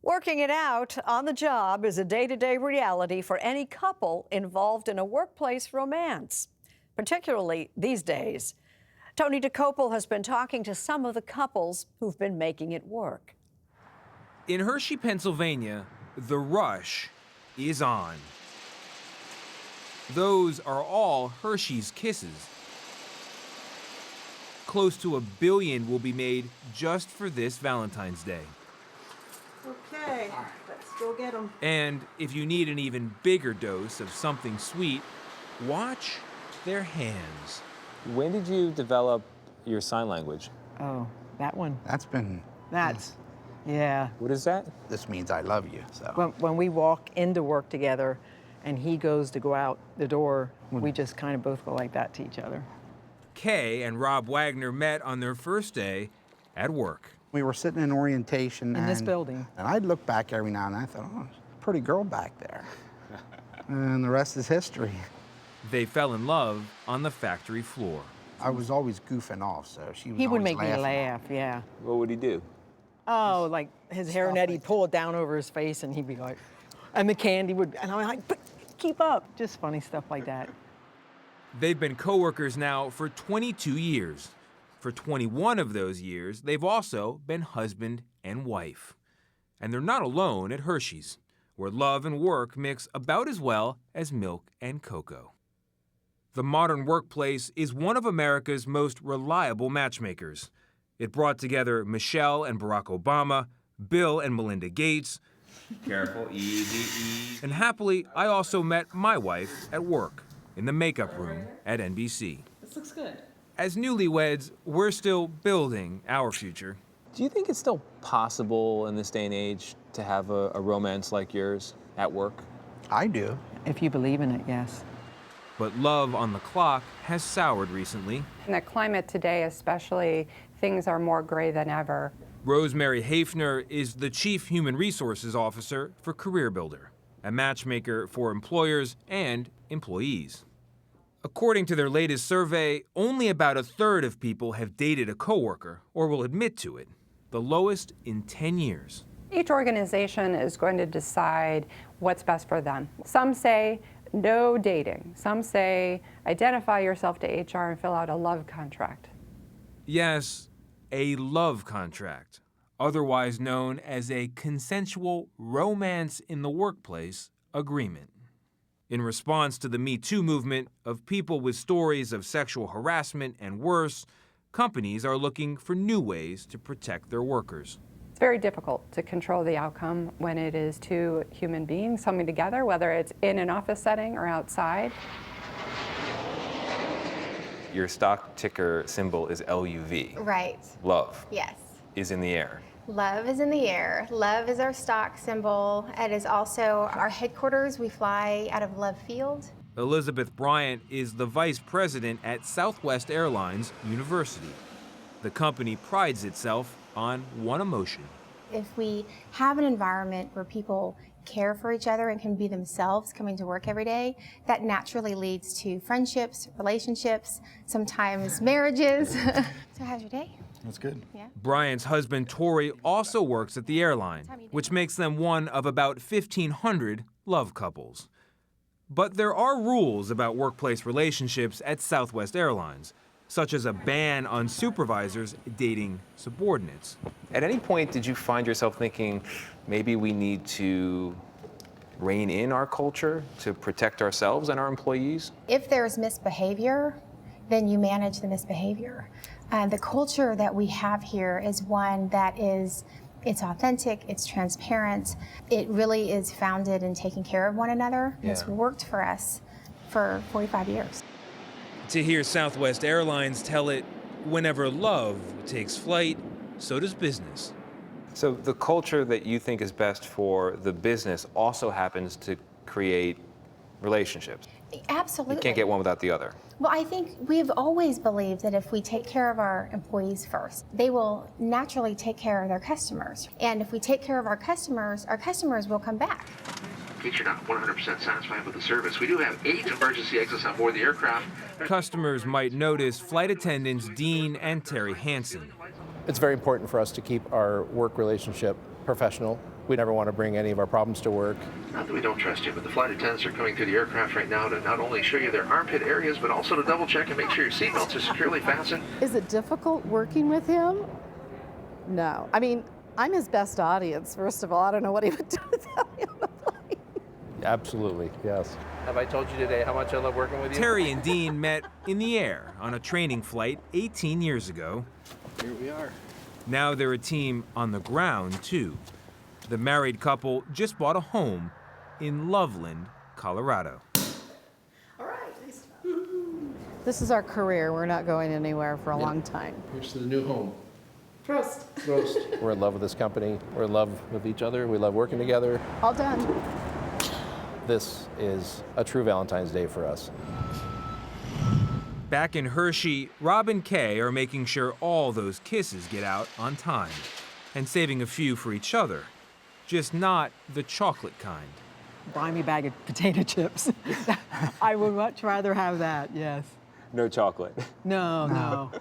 Working it out on the job is a day-to-day reality for any couple involved in a workplace romance, particularly these days. Tony Dokoupil has been talking to some of the couples who've been making it work. In Hershey, Pennsylvania, the rush is on. Those are all Hershey's Kisses. Close to 1 billion will be made just for this Valentine's Day. Okay, let's go get them. And if you need an even bigger dose of something sweet, watch their hands. When did you develop your sign language? Oh, that one. Yeah. What is that? This means I love you, so. When we walk into work together and he goes to go out the door, we just kind of both go like that to each other. Kay and Rob Wagner met on their first day at work. We were sitting in orientation. In this building. And I'd look back every now and then. I thought, oh, there's a pretty girl back there. And the rest is history. They fell in love on the factory floor. I was always goofing off, so she was He would always make me laughing. laugh, yeah. What would he do? Oh, like his hairnet, he'd pull it down over his face and he'd be like, and the candy would, and I'm like, but keep up. Just funny stuff like that. They've been coworkers now for 22 years. For 21 of those years, they've also been husband and wife. And they're not alone at Hershey's, where love and work mix about as well as milk and cocoa. The modern workplace is one of America's most reliable matchmakers. It brought together Michelle and Barack Obama, Bill and Melinda Gates. Careful, easy. And happily, I also met my wife at work, in the makeup room at NBC. This looks good. As newlyweds, we're still building our future. Do you think it's still possible in this day and age to have a romance like yours at work? I do. If you believe in it, yes. But love on the clock has soured recently. In the climate today especially, things are more gray than ever. Rosemary Hafner is the Chief Human Resources Officer for Career Builder, a matchmaker for employers and employees. According to their latest survey, only about 1/3 of people have dated a coworker or will admit to it, the lowest in 10 years. Each organization is going to decide what's best for them. Some say no dating. Some say identify yourself to HR and fill out a love contract. Yes, a love contract, otherwise known as a consensual romance in the workplace agreement. In response to the Me Too movement of people with stories of sexual harassment and worse, companies are looking for new ways to protect their workers. It's very difficult to control the outcome when it is two human beings coming together, whether it's in an office setting or outside. Your stock ticker symbol is LUV. Right. Love Yes. is in the air. Love is in the air. Love is our stock symbol. It is also our headquarters. We fly out of Love Field. Elizabeth Bryant is the vice president at Southwest Airlines University. The company prides itself on one emotion. If we have an environment where people care for each other and can be themselves coming to work every day, that naturally leads to friendships, relationships, sometimes marriages. So how's your day? That's good. Yeah. Bryant's husband, Tori, also works at the airline, which makes them one of about 1,500 love couples. But there are rules about workplace relationships at Southwest Airlines, such as a ban on supervisors dating subordinates. At any point, did you find yourself thinking, maybe we need to rein in our culture to protect ourselves and our employees? If there's misbehavior, then you manage the misbehavior. The culture that we have here is one that it's authentic, it's transparent, it really is founded in taking care of one another. Yeah. It's worked for us for 45 years. To hear Southwest Airlines tell it, whenever love takes flight, so does business. So the culture that you think is best for the business also happens to create relationships. Absolutely. You can't get one without the other. Well, I think we've always believed that if we take care of our employees first, they will naturally take care of their customers. And if we take care of our customers will come back. In case you're not 100% satisfied with the service, we do have 8 emergency exits on board the aircraft. Customers might notice flight attendants Dean and Terry Hansen. It's very important for us to keep our work relationship professional. We never want to bring any of our problems to work. Not that we don't trust you, but the flight attendants are coming through the aircraft right now to not only show you their armpit areas, but also to double check and make sure your seatbelts are securely fastened. Is it difficult working with him? No. I mean, I'm his best audience, first of all. I don't know what he would do without me on the plane. Absolutely, yes. Have I told you today how much I love working with you? Terry and Dean met in the air on a training flight 18 years ago. Here we are. Now they're a team on the ground, too. The married couple just bought a home in Loveland, Colorado. This is our career. We're not going anywhere for a long time. Here's to the new home. Prost. Roast. We're in love with this company. We're in love with each other. We love working together. All done. This is a true Valentine's Day for us. Back in Hershey, Rob and Kay are making sure all those kisses get out on time and saving a few for each other, just not the chocolate kind. Buy me a bag of potato chips. I would much rather have that, yes. No chocolate. No.